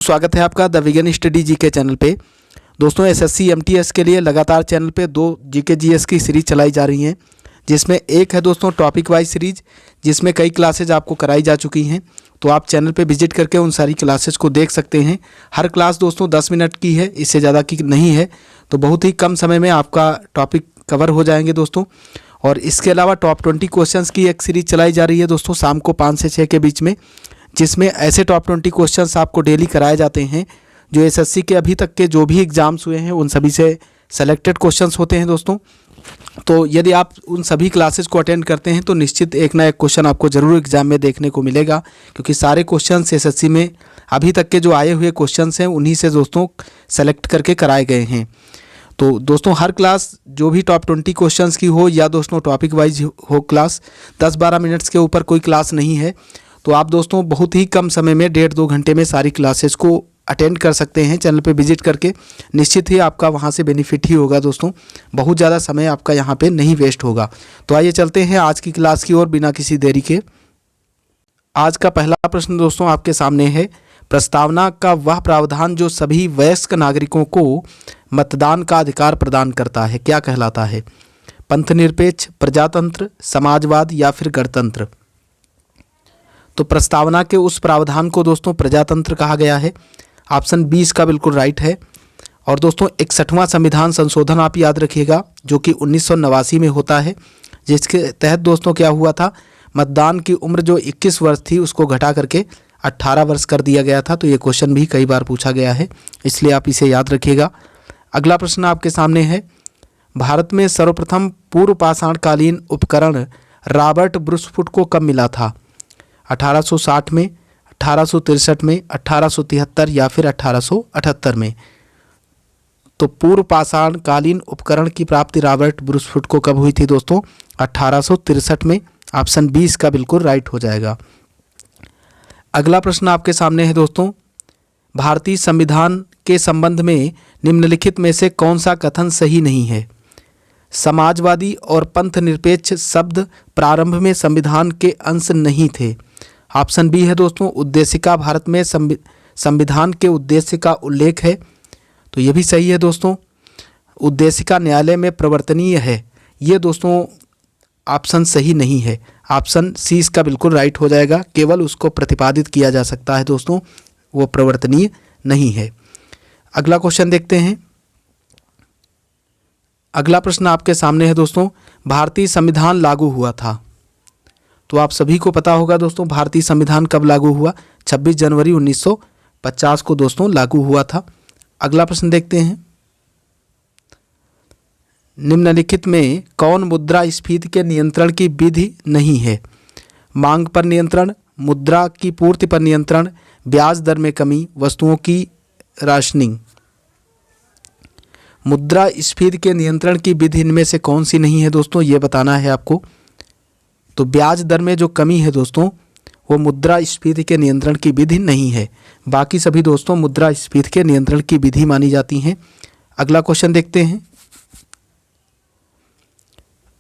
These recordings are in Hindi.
स्वागत है आपका the vegan study GK channel पे। दोस्तों एसएससी एमटीएस के लिए लगातार चैनल पे 2 जीके जीएस की सीरीज चलाई जा रही हैं, जिसमें एक है दोस्तों टॉपिक वाइज सीरीज, जिसमें कई क्लासेज आपको कराई जा चुकी हैं। तो आप चैनल पे विजिट करके उन सारी क्लासेज को देख सकते हैं। हर क्लास दोस्तों 10 मिनट की है, इससे ज़्यादा की नहीं है, तो बहुत ही कम समय में आपका टॉपिक कवर हो जाएंगे दोस्तों। और इसके अलावा टॉप 20 क्वेश्चंस की एक सीरीज चलाई जा रही है दोस्तों शाम को 5 से 6 के बीच में, जिसमें ऐसे टॉप 20 क्वेश्चंस आपको डेली कराए जाते हैं जो एसएससी के अभी तक के जो भी एग्ज़ाम्स हुए हैं उन सभी से सेलेक्टेड क्वेश्चंस होते हैं दोस्तों। तो यदि आप उन सभी क्लासेस को अटेंड करते हैं तो निश्चित एक ना एक क्वेश्चन आपको ज़रूर एग्जाम में देखने को मिलेगा, क्योंकि सारे क्वेश्चंस एसएससी में अभी तक के जो आए हुए क्वेश्चंस हैं उन्हीं से दोस्तों सेलेक्ट करके कराए गए हैं। तो दोस्तों हर क्लास जो भी टॉप 20 क्वेश्चंस की हो या दोस्तों टॉपिक वाइज हो क्लास, 10-12 मिनट्स के ऊपर कोई क्लास नहीं है। तो आप दोस्तों बहुत ही कम समय में 1.5-2 घंटे में सारी क्लासेस को अटेंड कर सकते हैं। चैनल पे विजिट करके निश्चित ही आपका वहाँ से बेनिफिट ही होगा दोस्तों, बहुत ज़्यादा समय आपका यहाँ पे नहीं वेस्ट होगा। तो आइए चलते हैं आज की क्लास की ओर बिना किसी देरी के। आज का पहला प्रश्न दोस्तों आपके सामने है, प्रस्तावना का वह प्रावधान जो सभी वयस्क नागरिकों को मतदान का अधिकार प्रदान करता है क्या कहलाता है? पंथनिरपेक्ष, प्रजातंत्र, समाजवाद या फिर गणतंत्र? तो प्रस्तावना के उस प्रावधान को दोस्तों प्रजातंत्र कहा गया है। ऑप्शन 20 का बिल्कुल राइट है। और दोस्तों 61वां संविधान संशोधन आप याद रखिएगा, जो कि 1989 में होता है, जिसके तहत दोस्तों क्या हुआ था, मतदान की उम्र जो 21 वर्ष थी उसको घटा करके 18 वर्ष कर दिया गया था। तो ये क्वेश्चन भी कई बार पूछा गया है, इसलिए आप इसे याद रखिएगा। अगला प्रश्न आपके सामने है, भारत में सर्वप्रथम पूर्व पाषाणकालीन उपकरण रॉबर्ट ब्रुसफुट को कब मिला था? 1860 में, 1863 में, 1873 या फिर 1878 में? तो पूर्व पाषाणकालीन उपकरण की प्राप्ति रॉबर्ट ब्रुसफुट को कब हुई थी दोस्तों? 1863 में। ऑप्शन 20 का बिल्कुल राइट हो जाएगा। अगला प्रश्न आपके सामने है दोस्तों, भारतीय संविधान के संबंध में निम्नलिखित में से कौन सा कथन सही नहीं है? समाजवादी और पंथ निरपेक्ष शब्द प्रारंभ में संविधान के अंश नहीं थे। ऑप्शन बी है दोस्तों, उद्देशिका भारत में संविधान के उद्देश्य का उल्लेख है, तो ये भी सही है दोस्तों। उद्देशिका न्यायालय में प्रवर्तनीय है, ये दोस्तों ऑप्शन सही नहीं है। ऑप्शन सी इसका बिल्कुल राइट हो जाएगा, केवल उसको प्रतिपादित किया जा सकता है दोस्तों, वो प्रवर्तनीय नहीं है। अगला क्वेश्चन देखते हैं। अगला प्रश्न आपके सामने है दोस्तों, भारतीय संविधान लागू हुआ था। तो आप सभी को पता होगा दोस्तों भारतीय संविधान कब लागू हुआ? 26 जनवरी 1950 को दोस्तों लागू हुआ था। अगला प्रश्न देखते हैं, निम्नलिखित में कौन मुद्रास्फीति के नियंत्रण की विधि नहीं है? मांग पर नियंत्रण, मुद्रा की पूर्ति पर नियंत्रण, ब्याज दर में कमी, वस्तुओं की राशनिंग? मुद्रास्फीति के नियंत्रण की विधि इनमें से कौन सी नहीं है दोस्तों, ये बताना है आपको। तो ब्याज दर में जो कमी है दोस्तों वो मुद्रास्फीति के नियंत्रण की विधि नहीं है, बाकी सभी दोस्तों मुद्रास्फीति के नियंत्रण की विधि मानी जाती हैं। अगला क्वेश्चन देखते हैं।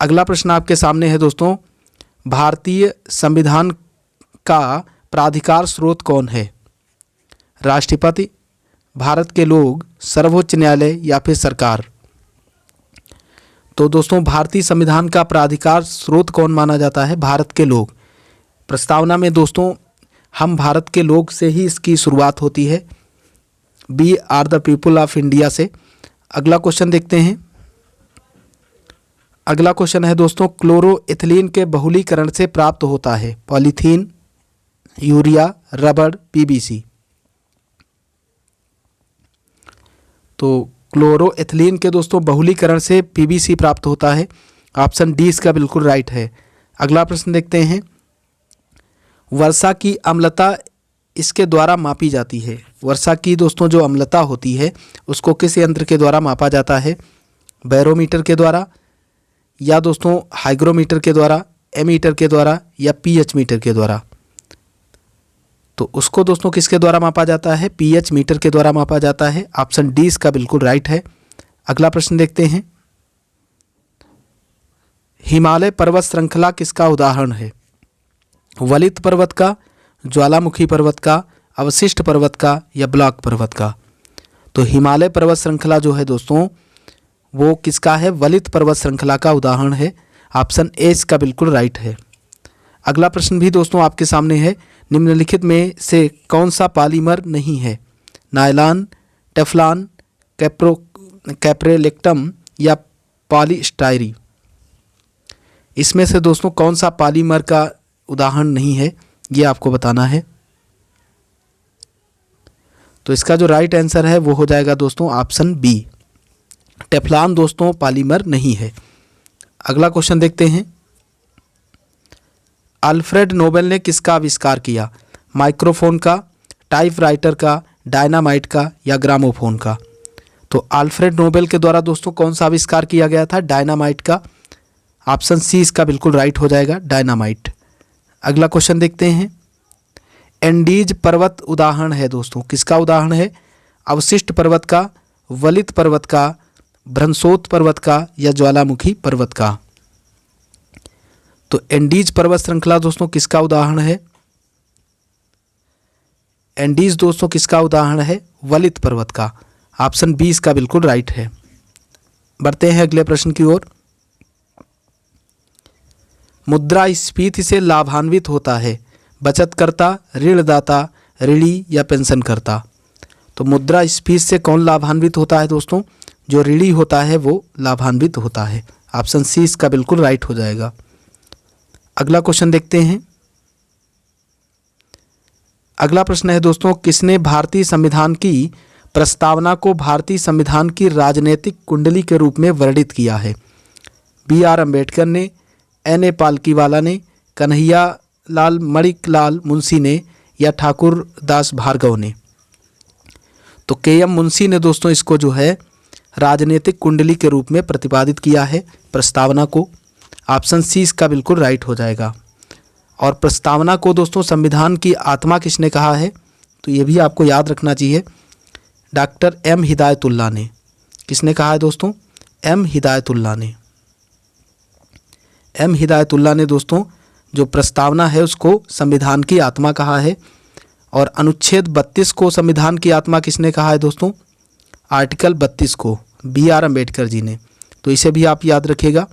अगला प्रश्न आपके सामने है दोस्तों, भारतीय संविधान का प्राधिकार स्रोत कौन है? राष्ट्रपति, भारत के लोग, सर्वोच्च न्यायालय या फिर सरकार? तो दोस्तों भारतीय संविधान का प्राधिकार स्रोत कौन माना जाता है? भारत के लोग। प्रस्तावना में दोस्तों हम भारत के लोग से ही इसकी शुरुआत होती है, we are the people of India से। अगला क्वेश्चन देखते हैं। अगला क्वेश्चन है दोस्तों, क्लोरोएथिलीन के बहुलीकरण से प्राप्त होता है पॉलीथीन, यूरिया, रबड़, पीवीसी? तो क्लोरोएथिलीन के दोस्तों बहुलीकरण से पीवीसी प्राप्त होता है। ऑप्शन डी इसका बिल्कुल राइट है। अगला प्रश्न देखते हैं, वर्षा की अम्लता इसके द्वारा मापी जाती है। वर्षा की दोस्तों जो अम्लता होती है उसको किस यंत्र के द्वारा मापा जाता है? बैरोमीटर के द्वारा, या दोस्तों हाइग्रोमीटर के द्वारा, एमीटर के द्वारा, या पीएच मीटर के द्वारा? तो उसको दोस्तों किसके द्वारा मापा जाता है? पीएच मीटर के द्वारा मापा जाता है। ऑप्शन डी इसका बिल्कुल राइट है। अगला प्रश्न देखते हैं, हिमालय पर्वत श्रृंखला किसका उदाहरण है? वलित पर्वत का, ज्वालामुखी पर्वत का, अवशिष्ट पर्वत का या ब्लॉक पर्वत का? तो हिमालय पर्वत श्रृंखला जो है दोस्तों वो किसका है? वलित पर्वत श्रृंखला का उदाहरण है। ऑप्शन ए इसका बिल्कुल राइट है। अगला प्रश्न भी दोस्तों आपके सामने है, निम्नलिखित में से कौन सा पॉलीमर नहीं है? नायलॉन, टेफ्लॉन, कैप्रेलेक्टम या पॉलीस्टायरी? इसमें से दोस्तों कौन सा पॉलीमर का उदाहरण नहीं है, ये आपको बताना है। तो इसका जो राइट आंसर है वो हो जाएगा दोस्तों ऑप्शन बी, टेफ्लॉन दोस्तों पॉलीमर नहीं है। अगला क्वेश्चन देखते हैं, अल्फ्रेड नोबेल ने किसका आविष्कार किया? माइक्रोफोन का, टाइपराइटर का, डायनामाइट का या ग्रामोफोन का? तो अल्फ्रेड नोबेल के द्वारा दोस्तों कौन सा आविष्कार किया गया था? डायनामाइट का। ऑप्शन सी इसका बिल्कुल राइट हो जाएगा, डायनामाइट। अगला क्वेश्चन देखते हैं, एंडीज पर्वत उदाहरण है दोस्तों, किसका उदाहरण है? अवशिष्ट पर्वत का, वलित पर्वत का, भ्रंशोत पर्वत का या ज्वालामुखी पर्वत का? तो एंडीज पर्वत श्रृंखला दोस्तों किसका उदाहरण है? एंडीज दोस्तों किसका उदाहरण है? वलित पर्वत का। ऑप्शन बी इसका बिल्कुल राइट है। बढ़ते हैं अगले प्रश्न की ओर, मुद्रास्फीति से लाभान्वित होता है बचतकर्ता, ऋणदाता, ऋणी या पेंशनकर्ता? तो मुद्रास्फीति से कौन लाभान्वित होता है दोस्तों? जो ऋणी होता है वो लाभान्वित होता है। ऑप्शन सी इसका बिल्कुल राइट हो जाएगा। अगला क्वेश्चन देखते हैं, अगला प्रश्न है दोस्तों, किसने भारतीय संविधान की प्रस्तावना को भारतीय संविधान की राजनीतिक कुंडली के रूप में वर्णित किया है? बी आर अम्बेडकर ने, एन ए पालकीवाला ने, कन्हैया लाल मणिकलाल मुंशी ने या ठाकुर दास भार्गव ने? तो के एम मुंशी ने दोस्तों इसको जो है राजनीतिक कुंडली के रूप में प्रतिपादित किया है प्रस्तावना को। ऑप्शन सी इसका बिल्कुल राइट हो जाएगा। और प्रस्तावना को दोस्तों संविधान की आत्मा किसने कहा है? तो ये भी आपको याद रखना चाहिए, डॉक्टर एम हिदायतुल्लाह ने। किसने कहा है दोस्तों? एम हिदायतुल्लाह ने। एम हिदायतुल्लाह ने दोस्तों जो प्रस्तावना है उसको संविधान की आत्मा कहा है। और अनुच्छेद 32 को संविधान की आत्मा किसने कहा है दोस्तों? आर्टिकल 32 को बी आर अम्बेडकर जी ने। तो इसे भी आप याद रखिएगा।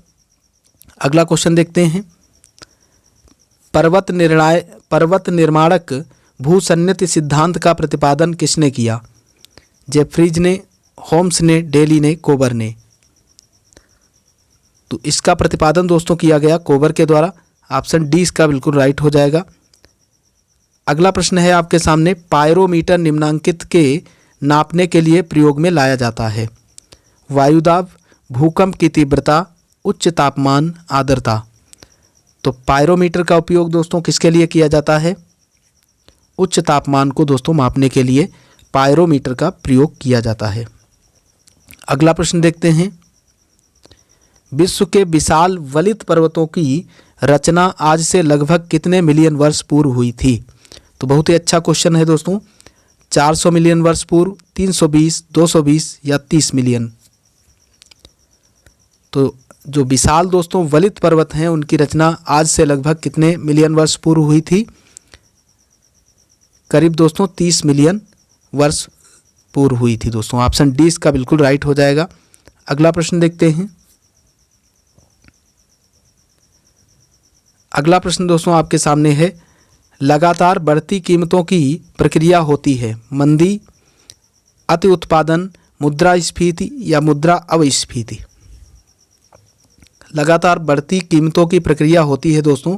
अगला क्वेश्चन देखते हैं, पर्वत निर्माणक भूसन्निधि सिद्धांत का प्रतिपादन किसने किया? जेफ्रीज ने, होम्स ने, डेली ने, कोबर ने? तो इसका प्रतिपादन दोस्तों किया गया कोबर के द्वारा। ऑप्शन डी इसका बिल्कुल राइट हो जाएगा। अगला प्रश्न है आपके सामने, पायरोमीटर निम्नांकित के नापने के लिए प्रयोग में लाया जाता है? वायुदाब, भूकंप की तीव्रता, उच्च तापमान, आर्द्रता? तो पायरोमीटर का उपयोग दोस्तों किसके लिए किया जाता है? उच्च तापमान को दोस्तों मापने के लिए पायरोमीटर का प्रयोग किया जाता है। अगला प्रश्न देखते हैं, विश्व के विशाल वलित पर्वतों की रचना आज से लगभग कितने मिलियन वर्ष पूर्व हुई थी? तो बहुत ही अच्छा क्वेश्चन है दोस्तों। 400 मिलियन वर्ष पूर्व, 320, 220 या 30 मिलियन? तो जो विशाल दोस्तों वलित पर्वत हैं उनकी रचना आज से लगभग कितने मिलियन वर्ष पूर्व हुई थी? करीब दोस्तों 30 मिलियन वर्ष पूर्व हुई थी दोस्तों। ऑप्शन डी इसका बिल्कुल राइट हो जाएगा। अगला प्रश्न देखते हैं, अगला प्रश्न दोस्तों आपके सामने है, लगातार बढ़ती कीमतों की प्रक्रिया होती है? मंदी, अति उत्पादन, मुद्रास्फीति या मुद्रा अपस्फीति? लगातार बढ़ती कीमतों की प्रक्रिया होती है दोस्तों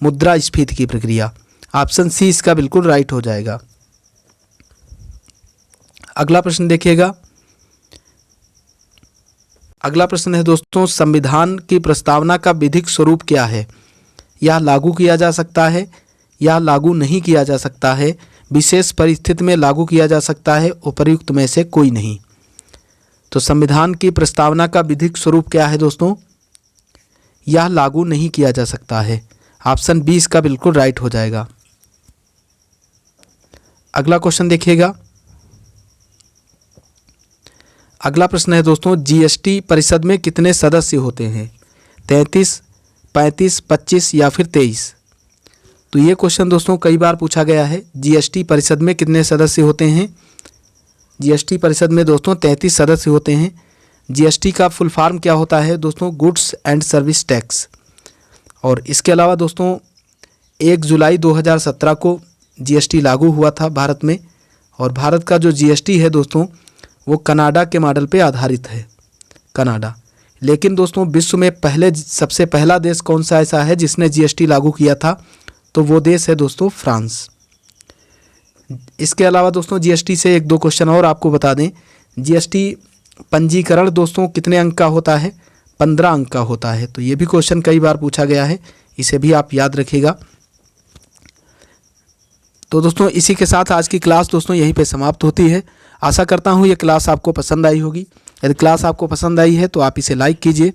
मुद्रास्फीति की प्रक्रिया। ऑप्शन सी इसका बिल्कुल राइट हो जाएगा। अगला प्रश्न देखिएगा, अगला प्रश्न है दोस्तों, संविधान की प्रस्तावना का विधिक स्वरूप क्या है? यह लागू किया जा सकता है, यह लागू नहीं किया जा सकता है, विशेष परिस्थिति में लागू किया जा सकता है, उपर्युक्त में से कोई नहीं? तो संविधान की प्रस्तावना का विधिक स्वरूप क्या है दोस्तों? यह लागू नहीं किया जा सकता है। ऑप्शन बी इसका बिल्कुल राइट हो जाएगा। अगला क्वेश्चन देखिएगा, अगला प्रश्न है दोस्तों, जीएसटी परिषद में कितने सदस्य होते हैं? 33, 35, 25 या फिर 23? तो ये क्वेश्चन दोस्तों कई बार पूछा गया है। जीएसटी परिषद में कितने सदस्य होते हैं? जीएसटी परिषद में दोस्तों 33 सदस्य होते हैं। जीएसटी का फुल फॉर्म क्या होता है दोस्तों? Goods and service tax. और इसके अलावा दोस्तों 1 जुलाई 2017 को जीएसटी लागू हुआ था भारत में। और भारत का जो जीएसटी है दोस्तों वो कनाडा के मॉडल पे आधारित है, कनाडा। लेकिन दोस्तों विश्व में सबसे पहला देश कौन सा ऐसा है जिसने जीएसटी लागू किया था? तो वो देश है दोस्तों फ्रांस। इसके अलावा दोस्तों जीएसटी से 1-2 क्वेश्चन और आपको बता दें। जीएसटी पंजीकरण दोस्तों कितने अंक का होता है? 15 अंक का होता है। तो ये भी क्वेश्चन कई बार पूछा गया है, इसे भी आप याद रखिएगा। तो दोस्तों इसी के साथ आज की क्लास दोस्तों यहीं पे समाप्त होती है। आशा करता हूँ ये क्लास आपको पसंद आई होगी। यदि क्लास आपको पसंद आई है तो आप इसे लाइक कीजिए।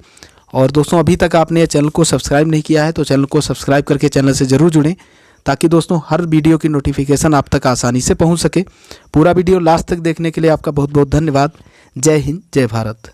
और दोस्तों अभी तक आपने चैनल को सब्सक्राइब नहीं किया है तो चैनल को सब्सक्राइब करके चैनल से ज़रूर जुड़ें, ताकि दोस्तों हर वीडियो की नोटिफिकेशन आप तक आसानी से पहुंच सके। पूरा वीडियो लास्ट तक देखने के लिए आपका बहुत बहुत धन्यवाद। जय हिंद, जय भारत।